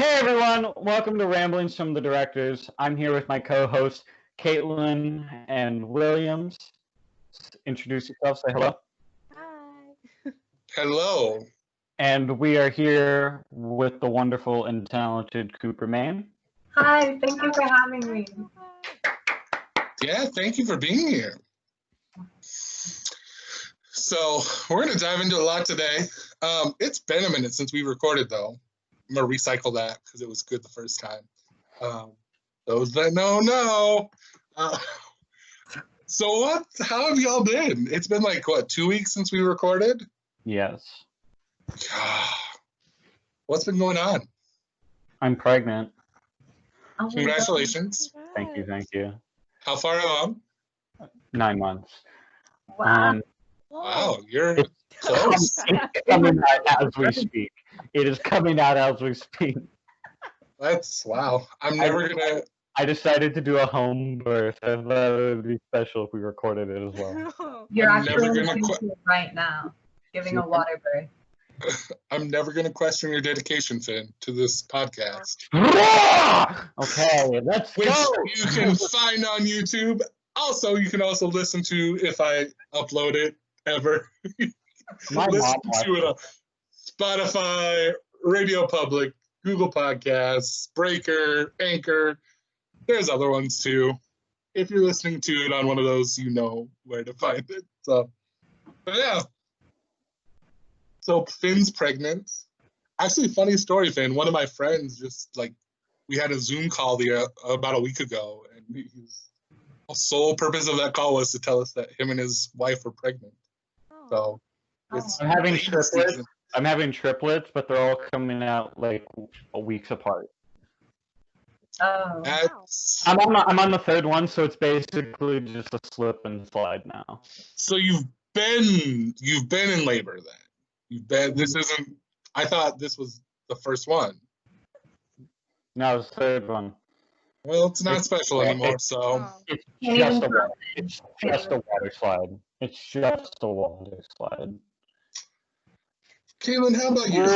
Hey everyone, welcome to Ramblings from the Directors. I'm here with my co-hosts Caitlin and Williams. Introduce yourself, say hello. Hi. Hello. And we are here with the wonderful and talented Cooper Maine. Hi, thank you for having me. Yeah, thank you for being here. So we're going to dive into a lot today. It's been a minute since we recorded, though. I'm going to recycle that because it was good the first time. Those that know. So how have y'all been? It's been like, 2 weeks since we recorded? Yes. What's been going on? I'm pregnant. Oh, Congratulations. Thank you. How far along? 9 months. wow. Wow, you're close. It's coming out as we speak. It is coming out as we speak. That's, wow. I decided to do a home birth. I thought it would be special if we recorded it as well. You're I'm never actually gonna listening to it right now, giving a water birth. I'm never going to question your dedication, Finn, to this podcast. Okay, let's Which go. you can find on YouTube. Also, you can also listen to if I upload it ever. My Listen mom to it on Spotify, Radio Public, Google Podcasts, Breaker, Anchor. There's other ones too. If you're listening to it on one of those, you know where to find it. So, but yeah. So Finn's pregnant. Actually, funny story, Finn. One of my friends we had a Zoom call about a week ago, and the sole purpose of that call was to tell us that him and his wife were pregnant. So it's I'm having triplets. I'm having triplets, but they're all coming out like weeks apart. Oh. I'm on the third one, so it's basically just a slip and slide now. So you've been in labor then. This isn't. I thought this was the first one. No, it's the third one. Well, it's not special anymore. So it's just a water slide. It's just a water slide. Caitlin, how about you?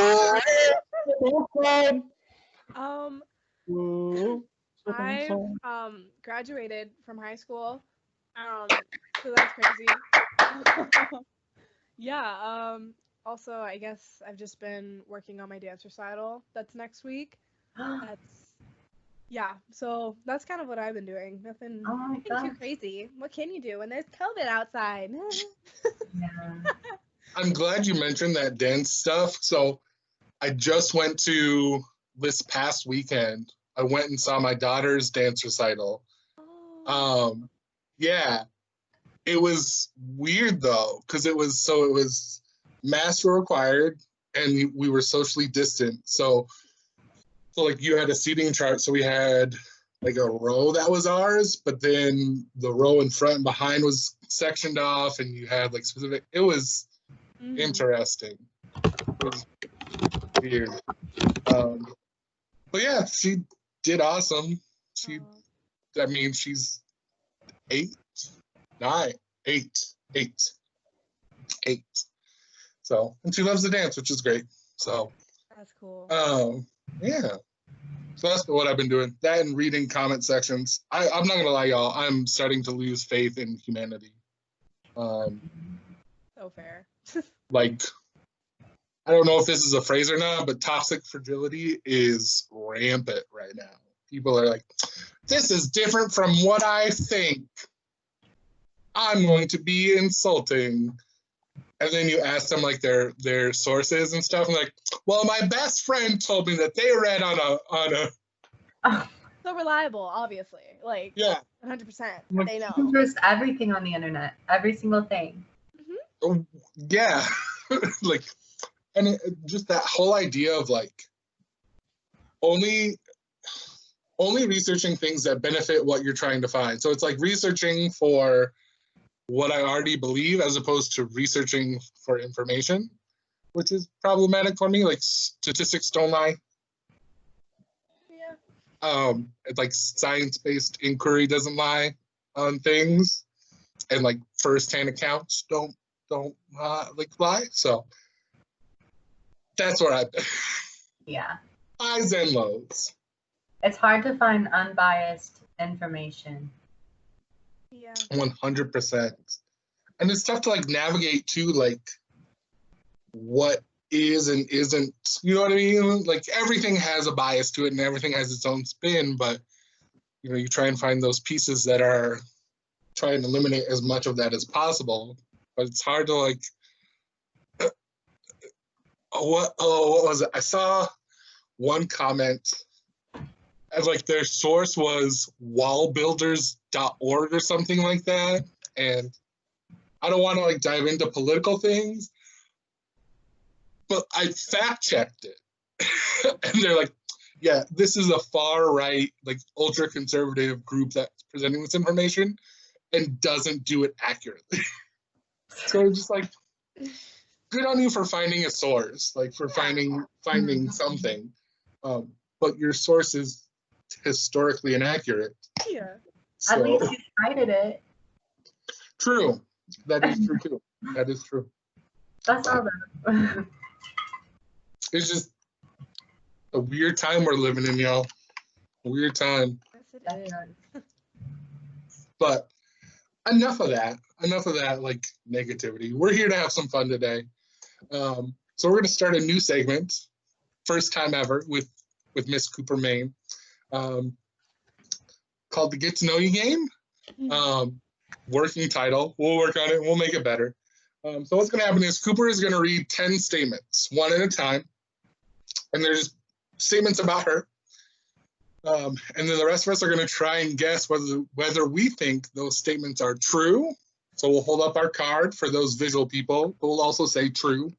I graduated from high school. So that's crazy. Yeah. Also, I guess I've just been working on my dance recital. That's next week. So that's kind of what I've been doing. Nothing too crazy. What can you do when there's COVID outside? Yeah. I'm glad you mentioned that dance stuff. So I just went to this past weekend. I went and saw my daughter's dance recital. Yeah. It was weird though, because it was masks were required and we were socially distant. So like you had a seating chart, so we had like a row that was ours, but then the row in front and behind was sectioned off, and you had like specific. It was interesting. It was weird. But yeah, she did awesome. She's 8. So, and she loves to dance, which is great. So that's cool. Yeah. So that's what I've been doing. That and reading comment sections. I'm not gonna lie, y'all. I'm starting to lose faith in humanity. So fair. Like, I don't know if this is a phrase or not, but toxic fragility is rampant right now. People are like, this is different from what I think. I'm going to be insulting. And then you ask them like their sources and stuff, and like, well, my best friend told me that they read on a. So reliable, obviously. Like, yeah, 100%. They know. You can trust everything on the internet, every single thing. Yeah, like, and just that whole idea of like only researching things that benefit what you're trying to find. So it's like researching for what I already believe as opposed to researching for information, which is problematic for me. Like, statistics don't lie. Yeah. It's like science-based inquiry doesn't lie on things, and like first-hand accounts don't lie. So that's where I've been. Yeah. highs and lows. It's hard to find unbiased information. Yeah. 100%. And it's tough to like navigate too, like what is and isn't, you know what I mean? Like everything has a bias to it and everything has its own spin, but you know, you try and find those pieces that are trying to eliminate as much of that as possible. But it's hard to like, what was it? I saw one comment as like their source was wallbuilders.org or something like that. And I don't want to like dive into political things, but I fact checked it. And they're like, yeah, this is a far right, like ultra conservative group that's presenting this information and doesn't do it accurately. So it's just like, good on you for finding a source, like for finding something. But your source is historically inaccurate. Yeah. So, At least you cited it. true. That is true too. That is true. That's all that. It's just a weird time we're living in, y'all. A weird time. Yes, it is. But enough of that. Enough of that, like, negativity. We're here to have some fun today. So we're going to start a new segment, first time ever, with Miss Cooper Maine, called the Get to Know You Game. Working title. We'll work on it. We'll make it better. So what's going to happen is Cooper is going to read 10 statements, one at a time. And they're just statements about her. And then the rest of us are going to try and guess whether we think those statements are true. So we'll hold up our card for those visual people. We'll also say true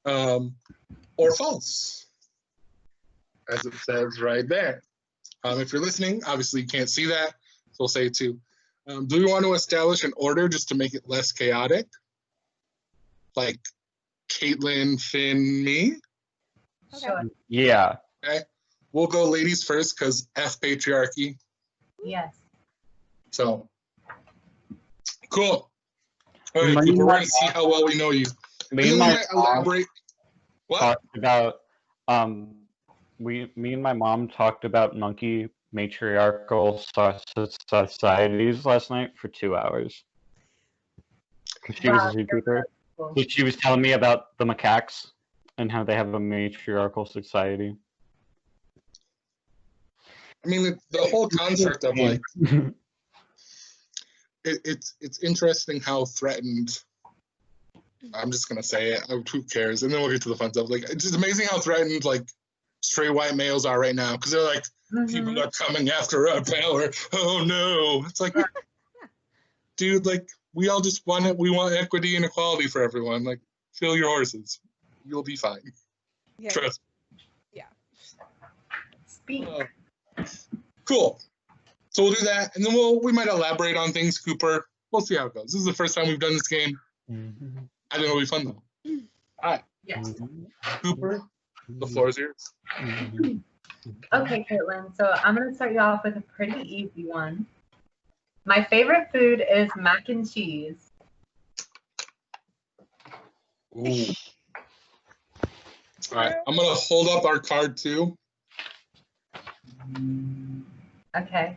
or false, as it says right there. If you're listening, obviously you can't see that, so we'll say it too. Do we want to establish an order just to make it less chaotic? Like Caitlin, Finn, me? Sure. Yeah. Okay. We'll go ladies first because F patriarchy. Yes. So, cool. All right, Me Cooper, and we're my going to see how well we know you. Me And and then we my might mom elaborate. What? talked about me and my mom talked about monkey matriarchal societies last night for 2 hours. 'Cause she was a zookeeper. Cool. So she was telling me about the macaques and how they have a matriarchal society. I mean, the whole concept of like, it's interesting how threatened. I'm just gonna say it. Who cares? And then we'll get to the fun stuff. Like, it's just amazing how threatened like straight white males are right now because they're like, people are coming after our power. Oh no! It's like, dude, like we all just want it. We want equity and equality for everyone. Like, fill your horses. You'll be fine. Yeah. Trust. Yeah. Speak. Cool. So we'll do that, and then we might elaborate on things, Cooper. We'll see how it goes. This is the first time we've done this game. I think it'll be fun though. All right, Yes. Cooper, the floor is yours. Okay, Caitlin. So I'm gonna start you off with a pretty easy one. My favorite food is mac and cheese. Ooh. All right, I'm gonna hold up our card too. Okay.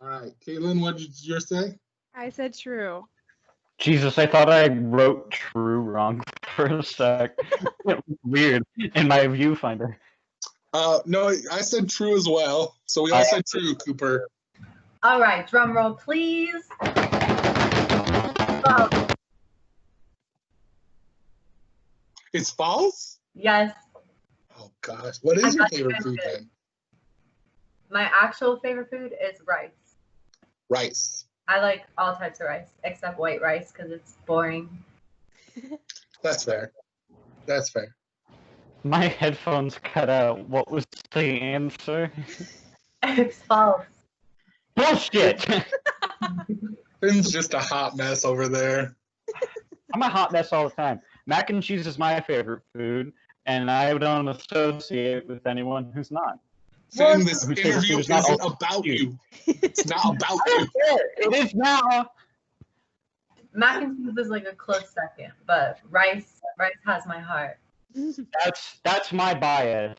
All right, Caitlin, what did yours say? I said true. Jesus, I thought I wrote true wrong for a sec. It was weird in my viewfinder. No, I said true as well. So we all said true, Cooper. All right. Drum roll, please. Oh, It's false? yes. Oh gosh, what is your favorite food then? My actual favorite food is rice. Rice. I like all types of rice except white rice because it's boring. That's fair. That's fair. My headphones cut out. What was the answer? It's false. Bullshit! Finn's just a hot mess over there. I'm a hot mess all the time. Mac and cheese is my favorite food, and I don't associate with anyone who's not. Finn, this Who says interview food is not isn't all about you? you. It's not about you. It is now. Mac and cheese is like a close second, but rice has my heart. That's my bias.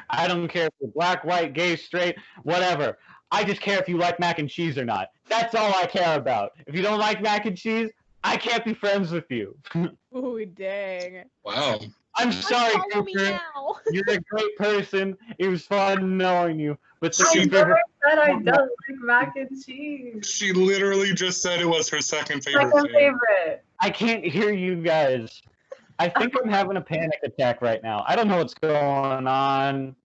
I don't care if you're black, white, gay, straight, whatever. I just care if you like mac and cheese or not. That's all I care about. If you don't like mac and cheese, I can't be friends with you. Ooh, dang. Wow. I'm sorry, Follow me Cooper. now. You're a great person. It was fun knowing you. But I She- never said I don't like mac and cheese. She literally just said it was her second favorite Second thing. favorite. I can't hear you guys. I think I'm having a panic attack right now. I don't know what's going on.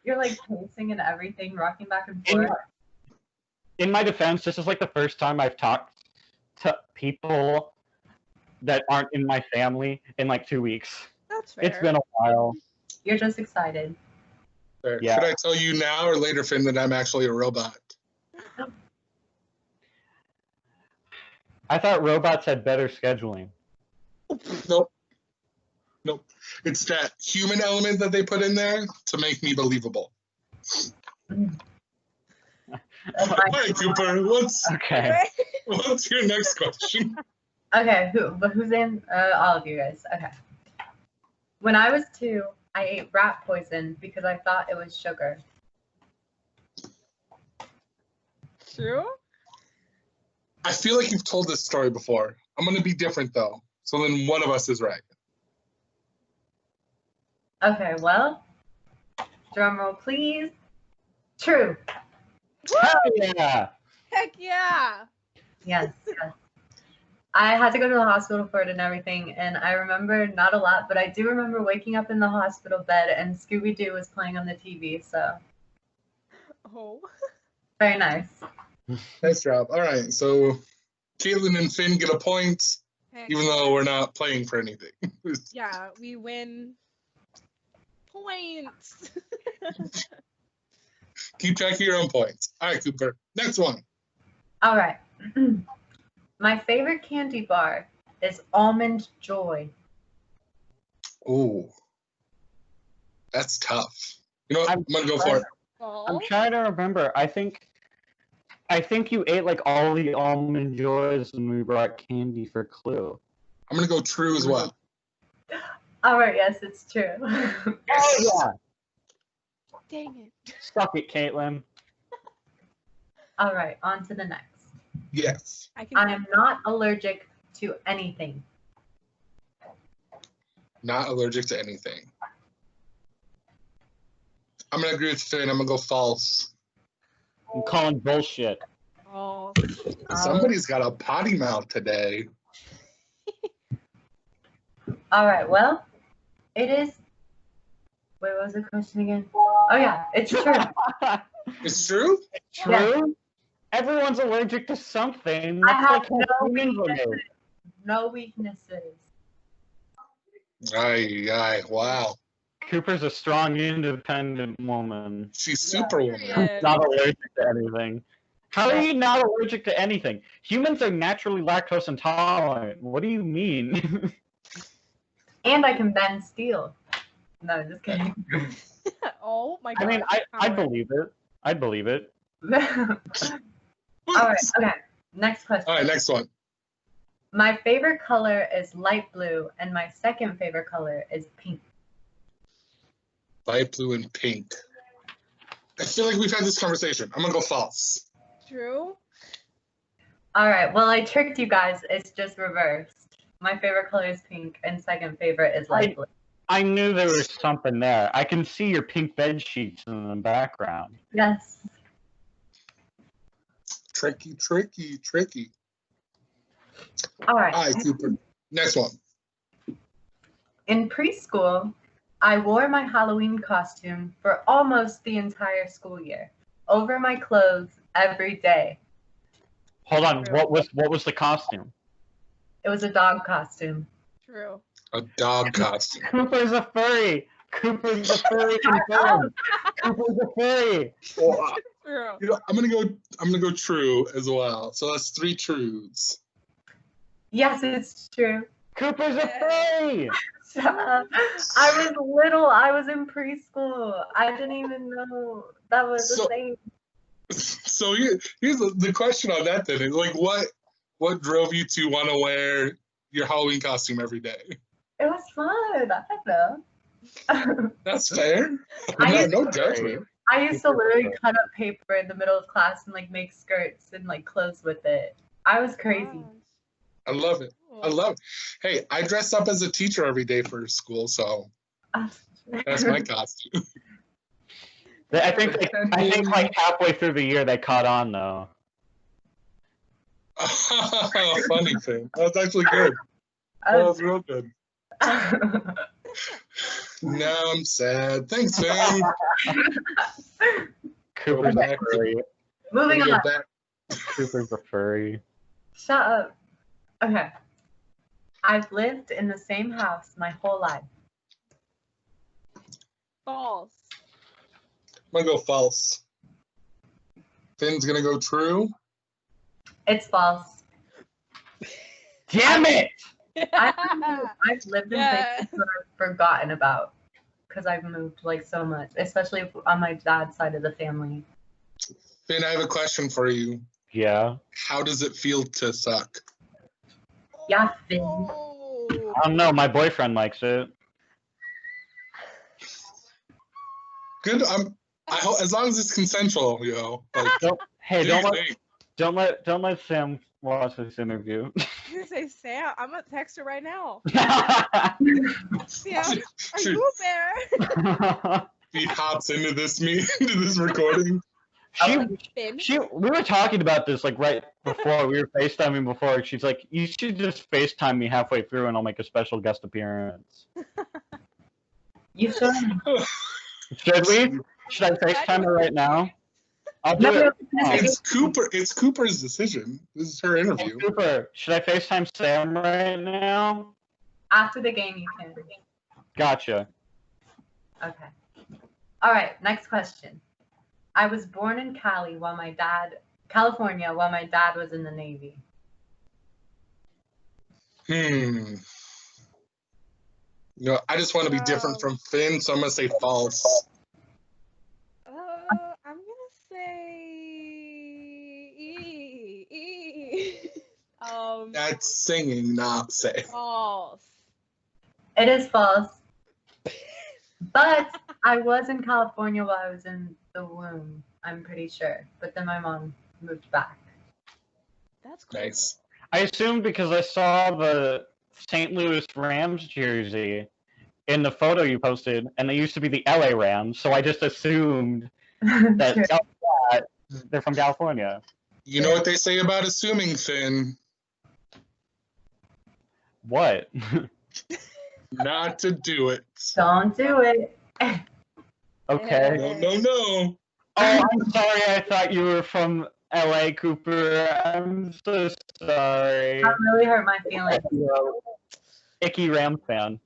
You're like pacing and everything, rocking back and In, forth. in my defense, this is like the first time I've talked to people that aren't in my family in like 2 weeks. That's fair. It's been a while. You're just excited. Fair. Yeah. Should I tell you now or later, Finn, that I'm actually a robot? I thought robots had better scheduling. Nope. Nope. It's that human element that they put in there to make me believable. That's All fine. right, Cooper, what's Okay. your next question? Okay, who's in? All of you guys. Okay. When I was 2, I ate rat poison because I thought it was sugar. True? I feel like you've told this story before. I'm going to be different, though. So then one of us is right. Okay, well, drum roll, please. True. Hell yeah! Heck yeah. Yes, yes. I had to go to the hospital for it and everything, and I remember not a lot, but I do remember waking up in the hospital bed and Scooby-Doo was playing on the TV, so Oh. very nice. Nice job. All right, so Caitlin and Finn get a point, Heck even yeah. though we're not playing for anything. Yeah, we win points. Keep track of your own points. All right, Cooper. Next one. All right. My favorite candy bar is Almond Joy. Ooh, that's tough. You know what? I'm- I'm going to go for it. I'm Oh. trying to remember. I think you ate like all the almond joys when we brought candy for Clue. I'm going to go true as well. All right, yes, it's true. Oh yeah! Dang it. Suck it, Caitlin. All right, on to the next. Yes. I can I am not allergic to anything. Not allergic to anything. I'm going to agree with Finn. I'm going to go false. I'm calling bullshit. Oh. Somebody's got a potty mouth today. All right, well, it is. Wait, what was the question again? Oh, yeah, it's true. It's true? True? Yeah. Everyone's allergic to something. I That's have like how no humans are weaknesses. made. No weaknesses. Aye, wow. Cooper's a strong, independent woman. She's superwoman. Yeah. Not allergic to anything. How are you not allergic to anything? Humans are naturally lactose intolerant. What do you mean? And I can bend steel. No, just kidding. Oh my god. I mean, I'd Power. believe it. I'd believe it. All right, okay. Next question. All right, next one. My favorite color is light blue, and my second favorite color is pink. Light blue and pink. I feel like we've had this conversation. I'm going to go false. True? All right, well, I tricked you guys. It's just reversed. My favorite color is pink, and second favorite is light blue. I knew there was something there. I can see your pink bed sheets in the background. Yes. Tricky, tricky, tricky. All right. All right, Cooper. Next one. In preschool, I wore my Halloween costume for almost the entire school year, over my clothes every day. Hold on, what was the costume? It was a dog costume. True. A dog costume. Cooper's a furry. Cooper's a furry confirmed. Cooper's a furry. Well, True. you know, I'm gonna go true as well. So that's 3 truths. Yes, it's true. Cooper's a furry. I was little. I was in preschool. I didn't even know that was So- a thing. So here's the question on that then. Is like what drove you to want to wear your Halloween costume every day? It was fun. I don't know. That's fair. I No used, judgment. I used to literally cut up paper in the middle of class and like make skirts and like clothes with it. I was crazy. I love it. I love it. Hey, I dress up as a teacher every day for school, so that's my costume. I think like halfway through the year they caught on though. Funny thing. That's actually good. That was real good. Now I'm sad. Thanks, Finn. Cooper's a furry. Moving on. Cooper's a furry. Shut up. Okay. I've lived in the same house my whole life. False. I'm gonna go false. Finn's gonna go true. It's false. Damn it! I've lived in places that I've forgotten about because I've moved like so much, especially on my dad's side of the family. Finn, I have a question for you. Yeah. How does it feel to suck? Yeah, Finn. I don't know. My boyfriend likes it. Good. I hope as long as it's consensual, yo. Like, Don't let Sam watch this interview. You say Sam? I'm gonna text her right now. Sam, are Shoot. you there? He hops into this recording. We were talking about this like right before we were FaceTiming before. She's like, you should just FaceTime me halfway through and I'll make a special guest appearance. You should. Should we? Should I FaceTime her right now? I'll do it. It's Cooper's decision. This is her interview. Hey, Cooper, should I FaceTime Sam right now? After the game, you can. Gotcha. Okay. All right. Next question. I was born in California while my dad was in the Navy. No, I just want to be different from Finn, so I'm gonna say false. I'm gonna say That's singing, not say. false. It is false. But I was in California while I was in the womb, I'm pretty sure. But then my mom moved back. That's cool. Nice. I assumed because I saw the St. Louis Rams jersey in the photo you posted, and they used to be the LA Rams, so I just assumed that they're from California. You know what they say about assuming, Finn? What? Not to do it. Don't do it. Okay. No. Oh, I'm sorry. I thought you were from LA, Cooper. I'm so sorry. That really hurt my feelings. Icky Rams fan.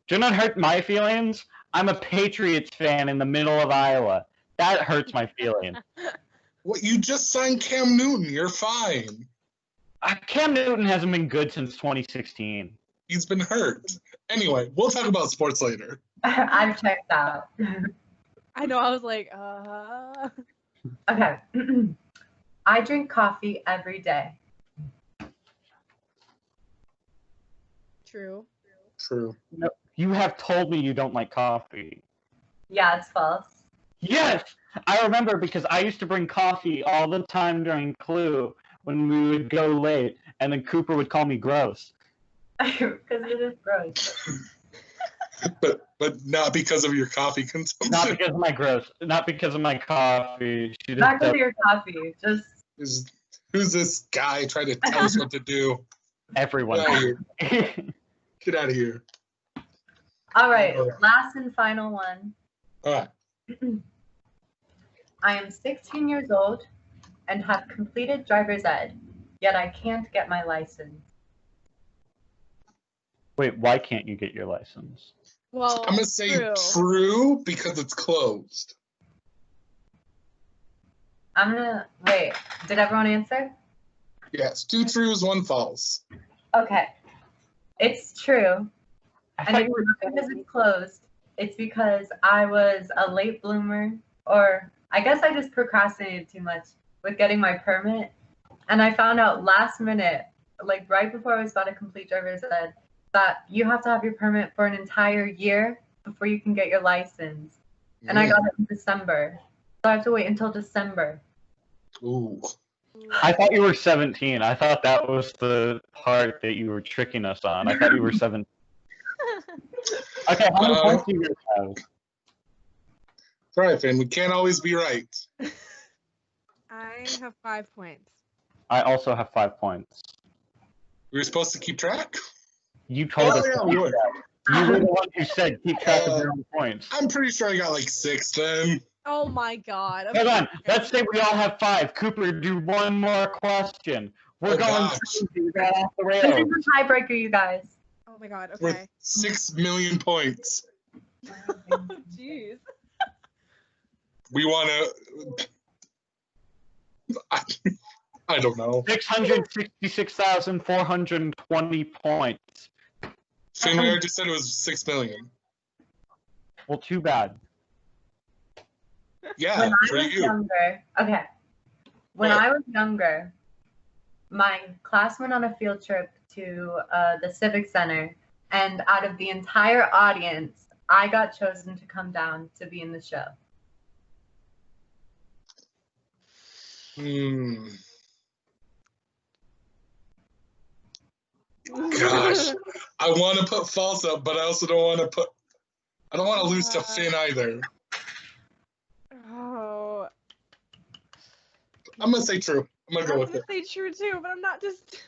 Do not hurt my feelings. I'm a Patriots fan in the middle of Iowa. That hurts my feelings. What? You just signed Cam Newton. You're fine. Cam Newton hasn't been good since 2016. He's been hurt. Anyway, we'll talk about sports later. I've checked out. I know. I was like, Okay. I drink coffee every day. True. True. No, you have told me you don't like coffee. Yeah, it's false. Yes! I remember because I used to bring coffee all the time during Clue when we would go late, and then Cooper would call me gross. Because it is gross. But not because of your coffee consumption. Not because of my gross. Not because of my coffee. She just Not because of your coffee. Just. Who's this guy trying to tell us what to do? Everyone. Get out of here. Get out of here. All right. Last and final one. All right. I am 16 years old and have completed driver's ed, yet I can't get my license. Wait, why can't you get your license? Well, I'm going to say true because it's closed. I'm going to. Wait, did everyone answer? Yes, 2 trues, 1 false. Okay. It's true. And it's not because it's closed. It's because I was a late bloomer, or I guess I just procrastinated too much with getting my permit. And I found out last minute, like right before I was about to complete driver's ed, that you have to have your permit for an entire year before you can get your license. And I got it in December. So I have to wait until December. Ooh. I thought you were 17. I thought that was the part that you were tricking us on. I thought you were 17. Okay, how many points do you guys have? It's all right, Finn. We can't always be right. I have 5 points. I also have 5 points. We were supposed to keep track? You told us. Yeah, we were. You were the one who said keep track of your own points. I'm pretty sure I got like 6 then. Oh my god. Hold on. Let's say we all have 5. Cooper, do one more question. We're going crazy. We got off the This rails. is a tiebreaker, you guys. Oh my god, With okay. 6 million points. Jeez. We want to... I don't know. 666,420 points. Finn, I just said it was 6 million. Well, too bad. Yeah, When I for was you. younger, okay. When What? I was younger, my class went on a field trip to the Civic Center, and out of the entire audience, I got chosen to come down to be in the show. Gosh, I want to put false up, but I also don't want to put. I don't want to lose to Finn either. Oh. I'm gonna say true. I'm gonna go I'm with gonna it. say true too, but I'm not just.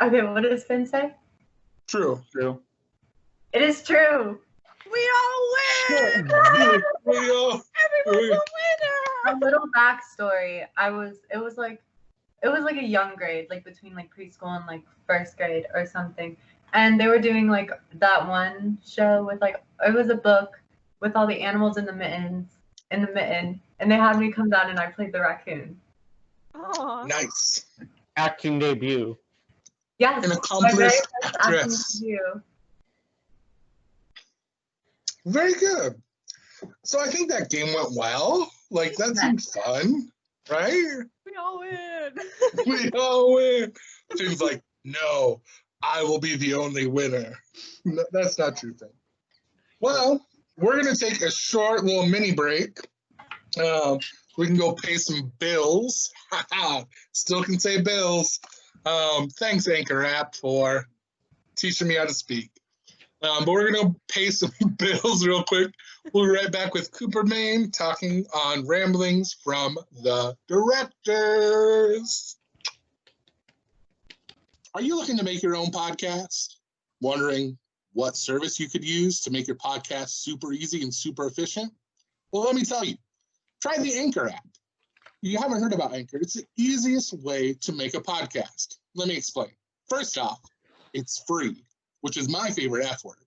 Okay, what does Finn say? True. True. It is true. We all win! We all- Everyone's a winner! A little backstory. It was like a young grade, like between like preschool and like first grade or something. And they were doing like that one show with like, it was a book with all the animals in the mitten, and they had me come down and I played the raccoon. Aw. Nice. Acting debut. Yes, An my very accomplished first acting actress. debut. Very good. So I think that game went well. Like that seemed fun, right? We all win! We all win. Seems like no, I will be the only winner. No, that's not true thing. Well, we're gonna take a short little mini break. We can go pay some bills. Still can say bills. Thanks, Anchor app, for teaching me how to speak. But we're gonna pay some bills real quick. We'll be right back with Cooper, Maine, talking on ramblings from the directors. Are you looking to make your own podcast? Wondering what service you could use to make your podcast super easy and super efficient? Well, let me tell you, try the Anchor app. You haven't heard about Anchor. It's the easiest way to make a podcast. Let me explain. First off, it's free, which is my favorite F word.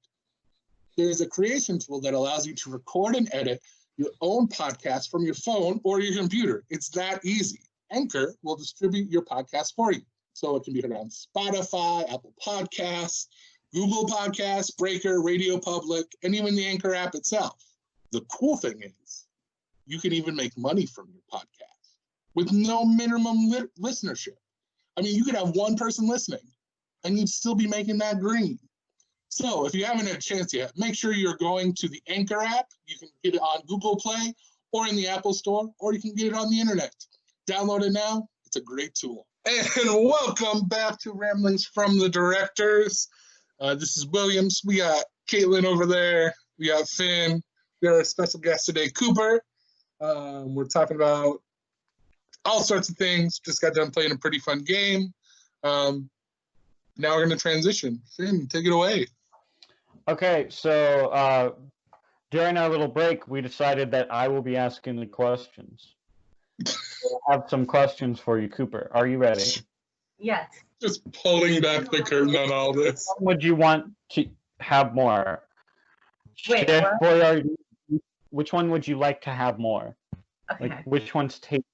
There's a creation tool that allows you to record and edit your own podcast from your phone or your computer. It's that easy. Anchor will distribute your podcast for you. So it can be heard on Spotify, Apple Podcasts, Google Podcasts, Breaker, Radio Public, and even the Anchor app itself. The cool thing is you can even make money from your podcast with no minimum listenership. I mean, you could have one person listening and you'd still be making that green. So if you haven't had a chance yet, make sure you're going to the Anchor app. You can get it on Google Play or in the Apple Store, or you can get it on the internet. Download it now. It's a great tool. And welcome back to Ramblings from the Directors. This is Williams. We got Caitlin over there. We got Finn. We got our special guest today, Cooper. We're talking about all sorts of things. Just got done playing a pretty fun game. Now we're going to transition. Finn, take it away. Okay, so during our little break, we decided that I will be asking the questions. So I have some questions for you, Cooper. Are you ready? Yes. Just pulling back the curtain on all this. What would you want to have more? Wait, Chef what? Boyardee, which one would you like to have more? Okay. Like, which one's tastier?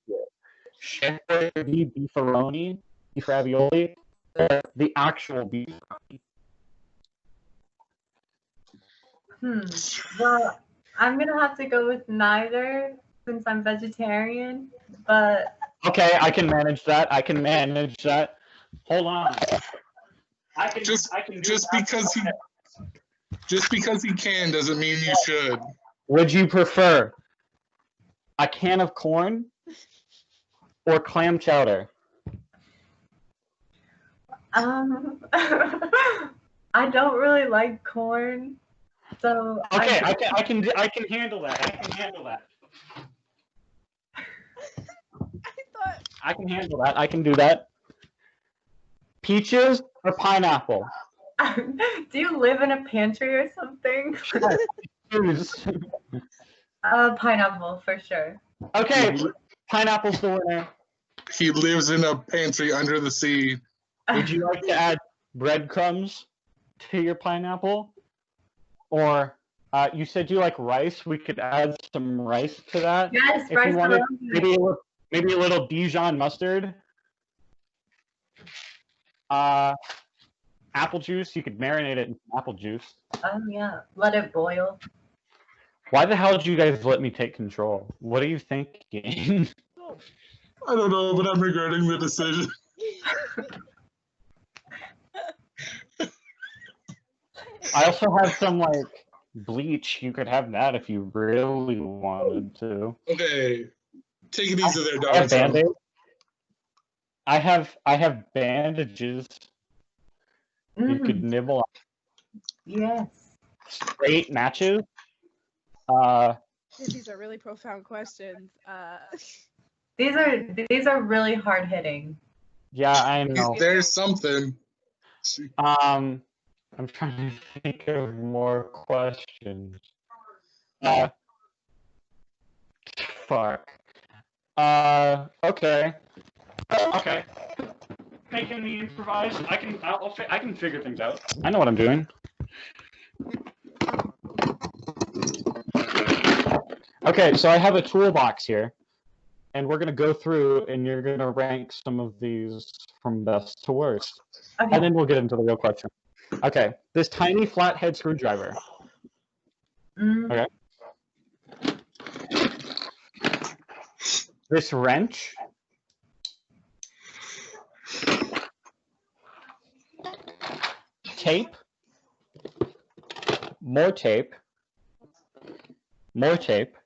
Chef Boyardee beefaroni, beef ravioli, or the actual beef ravioli? Well, I'm going to have to go with neither since I'm vegetarian, but Okay, I can manage that. Hold on. I can Just do because that. Just because you can doesn't mean you should. Would you prefer a can of corn or clam chowder? I don't really like corn, so Okay, I can handle that. I can handle that. I can handle that. I can do that. Peaches or pineapple? Do you live in a pantry or something? Choose. Pineapple for sure. Okay, pineapple's the winner. He lives in a pantry under the sea. Would you like to add breadcrumbs to your pineapple? Or you said you like rice. We could add some rice to that. Yes, if rice. you wanted, maybe a little Dijon mustard. Apple juice. You could marinate it in apple juice. Oh yeah, let it boil. Why the hell did you guys let me take control? What are you thinking? I don't know, but I'm regretting the decision. I also have some like bleach. You could have that if you really wanted to. Okay, take it easy there, I have Donald. Band-Aid. I have bandages. You could nibble on. Yes. Straight matches. These are really profound questions. These are really hard hitting. Yeah, I know. There's something. I'm trying to think of more questions. Fuck. Okay. Okay. Making the improvise. I can figure things out. I know what I'm doing. Okay, so I have a toolbox here, and we're gonna go through, and you're gonna rank some of these from best to worst, Okay. and then we'll get into the real question. Okay, this tiny flathead screwdriver. Okay. This wrench. Tape. More tape. More tape.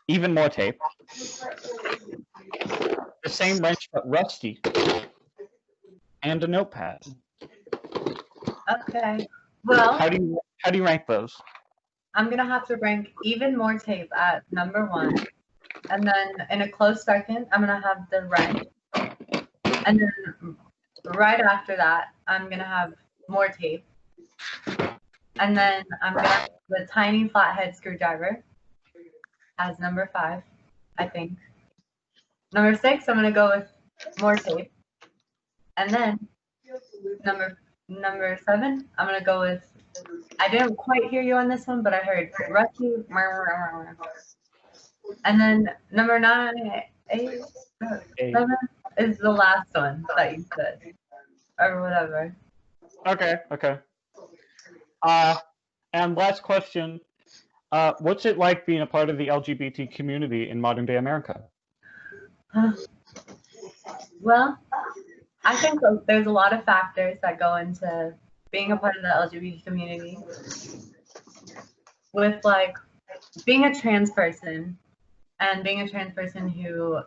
Even more tape. The same wrench but rusty. And a notepad. Okay. Well, How do you rank those? I'm gonna have to rank even more tape at number 1, and then in a close second, I'm gonna have the wrench, and then right after that, I'm gonna have more tape, and then I'm gonna have the tiny flathead screwdriver as number 5, I think. Number 6, I'm gonna go with more tape, and then number 7, I'm gonna go with. I didn't quite hear you on this one, but I heard rusty. And then number 9, 8, 7 is the last one that you said, or whatever. Okay. And last question. What's it like being a part of the LGBT community in modern day America? Well, I think there's a lot of factors that go into being a part of the LGBT community. With like being a trans person, and being a trans person who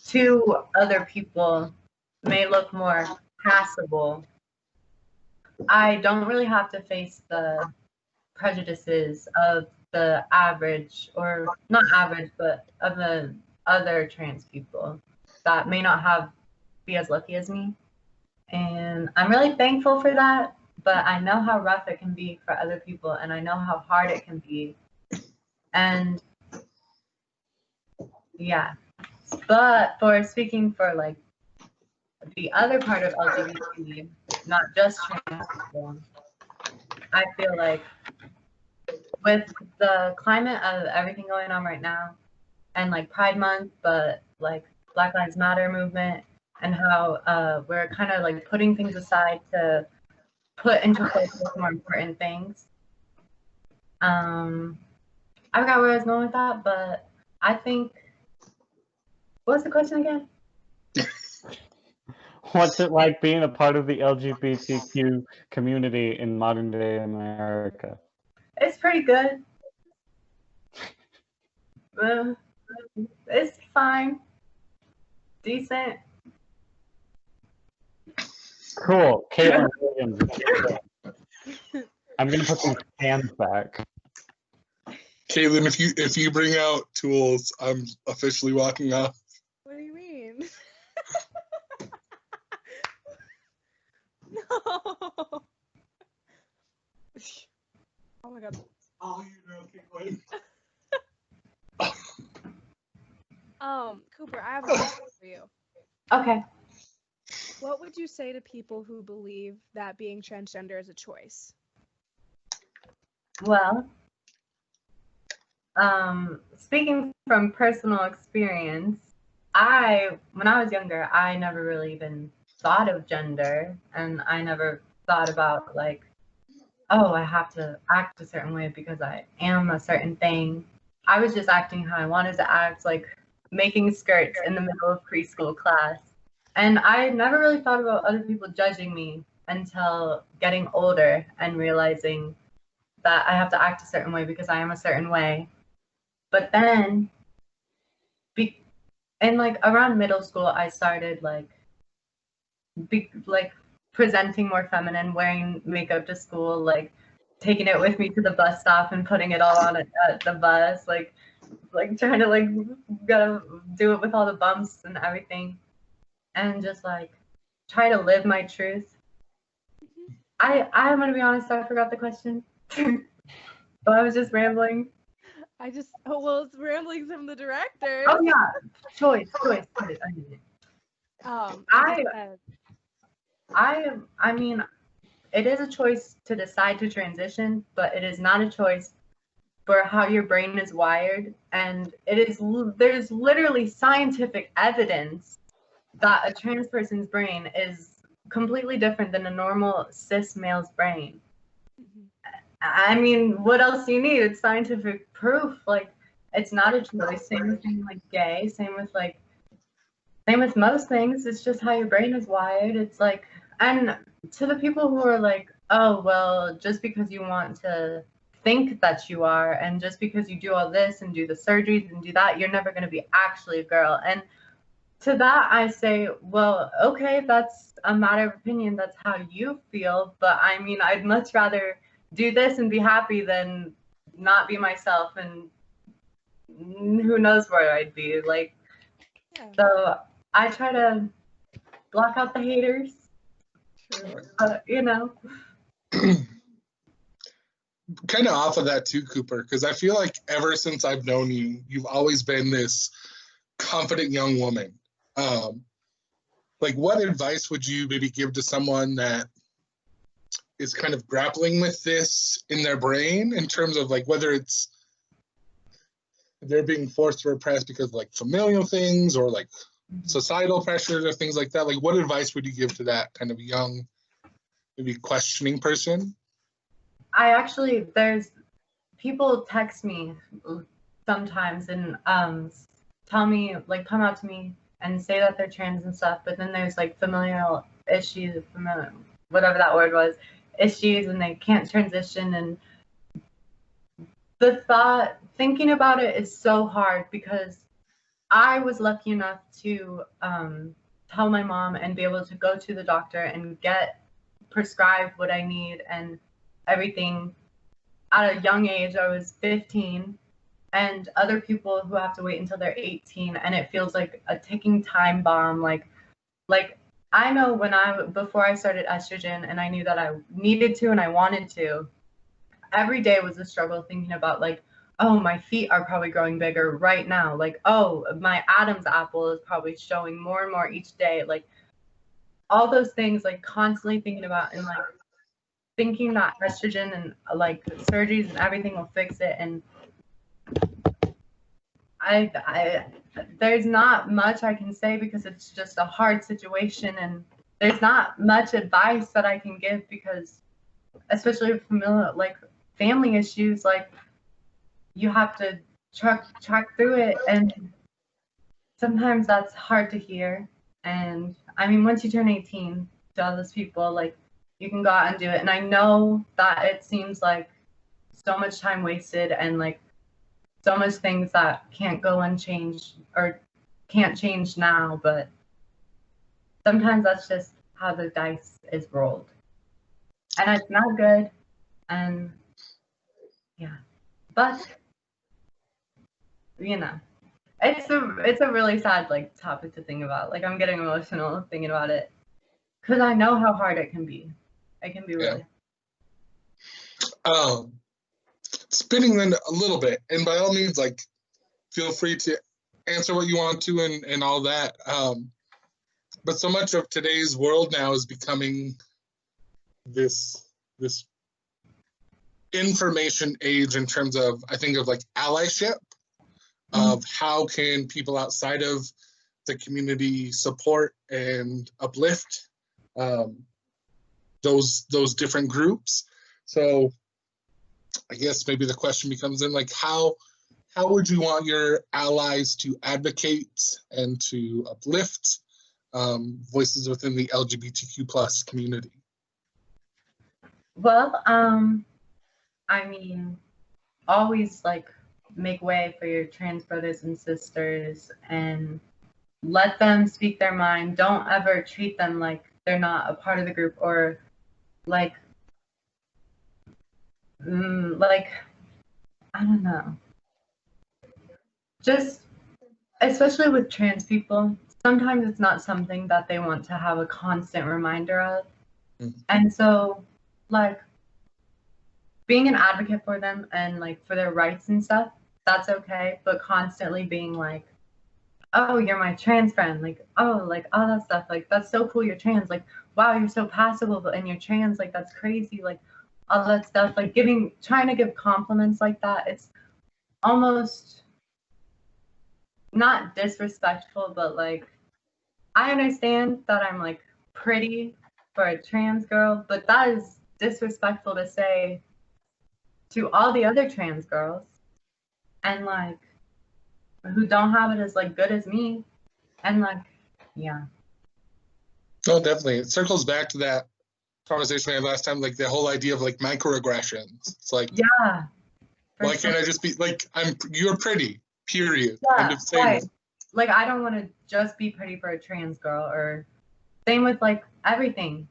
to other people may look more passable, I don't really have to face the prejudices of the average, or not average, but of the other trans people that may not be as lucky as me. And I'm really thankful for that, but I know how rough it can be for other people, and I know how hard it can be. And yeah, but for speaking for like the other part of LGBT, not just trans people, I feel like with the climate of everything going on right now, and like Pride Month, but like Black Lives Matter movement, and how we're kind of like putting things aside to put into focus more important things. I forgot where I was going with that, but I think, what was the question again? What's it like being a part of the LGBTQ community in modern day America? It's pretty good. It's fine. Decent. Cool. Caitlin Williams. I'm gonna put some cans back. Caitlin, if you bring out tools, I'm officially walking off. What do you mean? No. Oh my god. Oh, you know, Caitlin. Cooper, I have a question for you. Okay. What would you say to people who believe that being transgender is a choice? Well, speaking from personal experience, when I was younger, I never really even thought of gender, and I never thought about like, oh, I have to act a certain way because I am a certain thing. I was just acting how I wanted to act, like making skirts in the middle of preschool class. And I never really thought about other people judging me until getting older and realizing that I have to act a certain way because I am a certain way. But then, in like around middle school, I started like presenting more feminine, wearing makeup to school, like taking it with me to the bus stop and putting it all on it at the bus, like trying to like gotta do it with all the bumps and everything, and just like try to live my truth. I'm gonna be honest, I forgot the question. But I was just rambling. Well, it's ramblings from the director. Oh yeah, choice. I mean, it is a choice to decide to transition, but it is not a choice for how your brain is wired. And there's literally scientific evidence that a trans person's brain is completely different than a normal cis male's brain. I mean, what else do you need? It's scientific proof. Like, it's not a choice. Same with being like gay. Same with most things. It's just how your brain is wired. It's like, and to the people who are like, oh, well, just because you want to think that you are, and just because you do all this and do the surgeries and do that, you're never going to be actually a girl. And to that, I say, well, okay, that's a matter of opinion. That's how you feel. But I mean, I'd much rather do this and be happy than not be myself, and who knows where I'd be. Like, yeah. So I try to block out the haters. True. You know. Kind of off of that too, Cooper, because I feel like ever since I've known you, you've always been this confident young woman. Like, what advice would you maybe give to someone that is kind of grappling with this in their brain, in terms of like whether it's they're being forced to repress because of like familial things or like societal pressures or things like that? Like, what advice would you give to that kind of young, maybe questioning person? There's people text me sometimes and tell me, like, come out to me and say that they're trans and stuff, but then there's like familial issues, whatever that word was, issues, and they can't transition. And thinking about it is so hard, because I was lucky enough to tell my mom and be able to go to the doctor and get prescribed what I need and everything at a young age. I was 15, and other people who have to wait until they're 18, and it feels like a ticking time bomb. Like I know before I started estrogen and I knew that I needed to and I wanted to, every day was a struggle thinking about like, oh, my feet are probably growing bigger right now. Like, oh, my Adam's apple is probably showing more and more each day. Like, all those things, like constantly thinking about, and like thinking that estrogen and like surgeries and everything will fix it. And I there's not much I can say, because it's just a hard situation, and there's not much advice that I can give, because especially with family issues, like you have to track through it, and sometimes that's hard to hear. And I mean, once you turn 18, to all those people, like, you can go out and do it. And I know that it seems like so much time wasted and like so much things that can't go unchanged or can't change now, but sometimes that's just how the dice is rolled. And it's not good. And yeah. But you know, it's a really sad like topic to think about. Like I'm getting emotional thinking about it. Cause I know how hard it can be. It can be really. Spinning then a little bit, and by all means, like, feel free to answer what you want to and all that. But so much of today's world now is becoming this information age in terms of, I think, of like allyship, of how can people outside of the community support and uplift those different groups. So I guess maybe the question becomes then, like, how would you want your allies to advocate and to uplift voices within the LGBTQ plus community? Well, I mean, always like make way for your trans brothers and sisters and let them speak their mind. Don't ever treat them like they're not a part of the group or like I don't know. Just especially with trans people, sometimes it's not something that they want to have a constant reminder of. And so like being an advocate for them and like for their rights and stuff, that's okay, but constantly being like, oh, you're my trans friend, like oh all that stuff, like that's so cool you're trans, like wow you're so passable and you're trans, like that's crazy, like all that stuff, like trying to give compliments like that, it's almost not disrespectful, but like I understand that I'm like pretty for a trans girl, but that is disrespectful to say to all the other trans girls and like who don't have it as like good as me, and like yeah. Oh, definitely. It circles back to that conversation we had last time, like the whole idea of like microaggressions. It's like, yeah, why can't I just be like, you're pretty, period. Yeah, End of statement. right. Like I don't want to just be pretty for a trans girl, or same with like everything,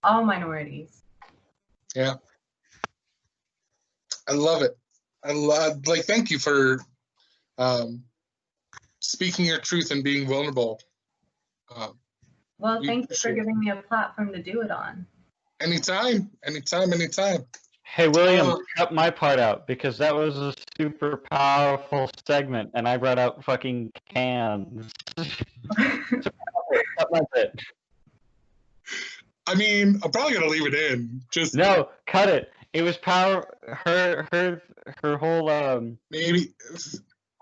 all minorities. Yeah, I love it. Like, thank you for speaking your truth and being vulnerable. Well, thank you for giving me a platform to do it on. Anytime. Hey, William, cut my part out because that was a super powerful segment and I brought out fucking cans. Cut my bit. I mean, I'm probably gonna leave it in. Just no, cut it. It was her whole maybe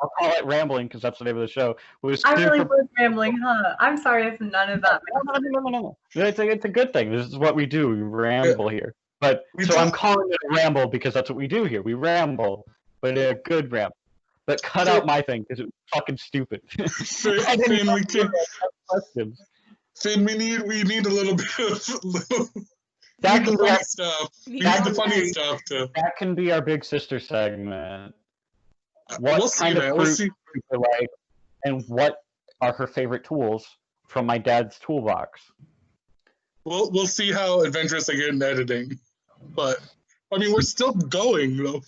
I'll call it rambling because that's the name of the show. I really was rambling, huh? I'm sorry if none of that. No. It's a good thing. This is what we do. We ramble here. But so I'm calling it a ramble because that's what we do here. We ramble, but a good ramble. But cut out my thing because it's fucking stupid. Finn, we need a little bit of that can funny stuff. We need the funny stuff too. That can be our big sister segment. We'll see, man. We'll see. Like, and what are her favorite tools from my dad's toolbox? We'll see how adventurous I get in editing. But I mean, we're still going though.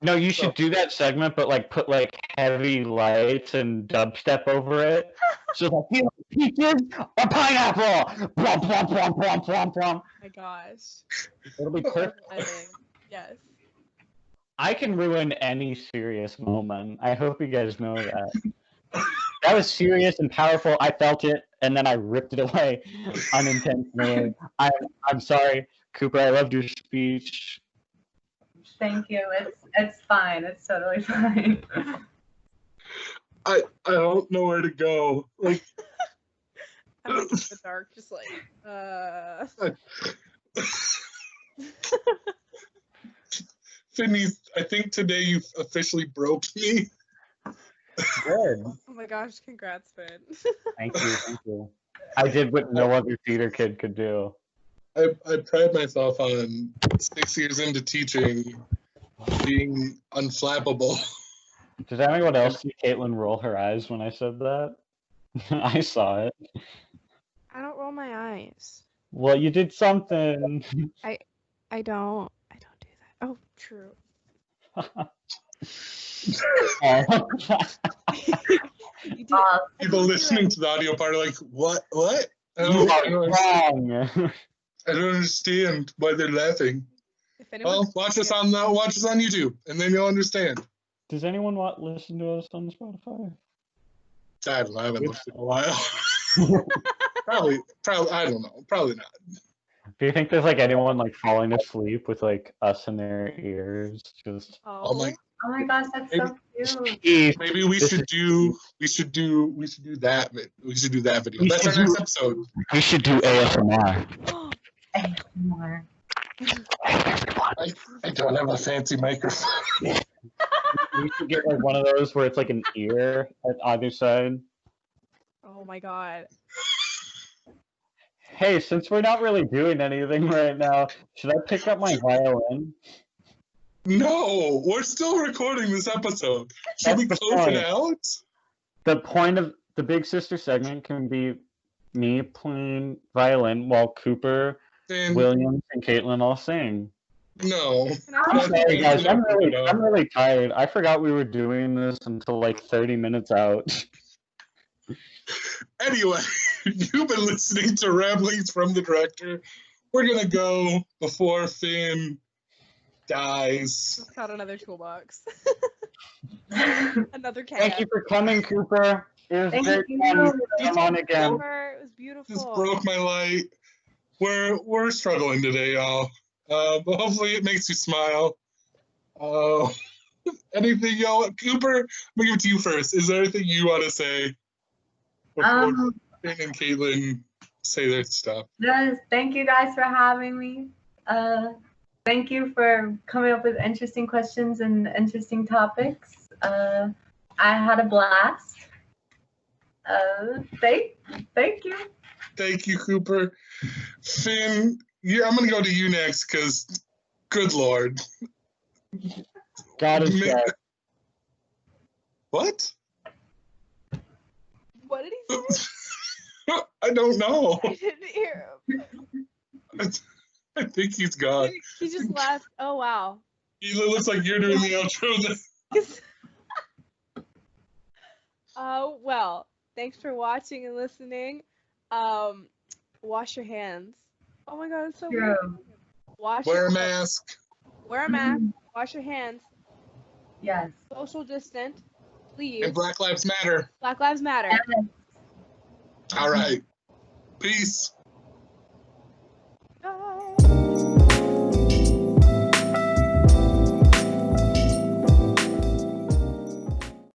No, you should do that segment, but like put like heavy lights and dubstep over it. So like, peaches or pineapple. Plum, plum, plum, plum, plum, plum. Oh my gosh. It'll be perfect. Yes. I can ruin any serious moment. I hope you guys know that. That was serious and powerful. I felt it, and then I ripped it away unintentionally. I'm sorry, Cooper. I loved your speech. Thank you. It's fine. It's totally fine. I don't know where to go. Like I'm in the dark, just like Finny, I think today you've officially broke me. Good. Oh my gosh, congrats, Finn. Thank you. I did what no other theater kid could do. I pride myself on 6 years into teaching being unflappable. Did anyone else see Caitlin roll her eyes when I said that? I saw it. I don't roll my eyes. Well, you did something. I don't do that. Oh, true. You did. People listening to the audio part are like, what? I You are don't wrong. understand why they're laughing. If anyone Well, watch us on YouTube, and then you'll understand. Does anyone listen to us on Spotify? I don't know. I haven't looked in a while. probably. I don't know. Probably not. Do you think there's like anyone like falling asleep with like us in their ears? Just Oh my Oh my gosh, that's so cute. maybe we should do that. We should do that video. That's our next episode. we should do ASMR. ASMR. I don't have a fancy microphone. We should get like one of those where it's like an ear at either side. Oh my god. Hey, since we're not really doing anything right now, should I pick up my violin? No, we're still recording this episode. Should we That's the close it point. out? The point of the Big Sister segment can be me playing violin while Cooper, And Williams, and Caitlin all sing. no. I'm sorry, guys. I'm really tired. I forgot we were doing this until like 30 minutes out. Anyway, you've been listening to Ramblings from the Director. We're gonna go before Finn dies. Just got another toolbox. Another cat. Thank you for coming, Cooper. It was Thank great you. fun. Come on again. It was beautiful. Just broke my light. We're struggling today, y'all. But hopefully it makes you smile. Anything, y'all? Cooper, I'm gonna give it to you first. Is there anything you want to say before Finn and Caitlin say their stuff? Yes, thank you guys for having me. Thank you for coming up with interesting questions and interesting topics. I had a blast. Thank you. Thank you, Cooper. Finn, I'm gonna go to you next because, good lord. God is dead. What? What did he say? I don't know. I didn't hear him. I think he's gone. He just laughed. Oh wow. He looks like you're doing the outro. Well, thanks for watching and listening. Wash your hands. Oh my god, it's so True. weird. Wear a mask. Wear a mask. Wash your hands. Yes. Social distant. Please. And Black Lives Matter. Black Lives Matter. All right. Peace.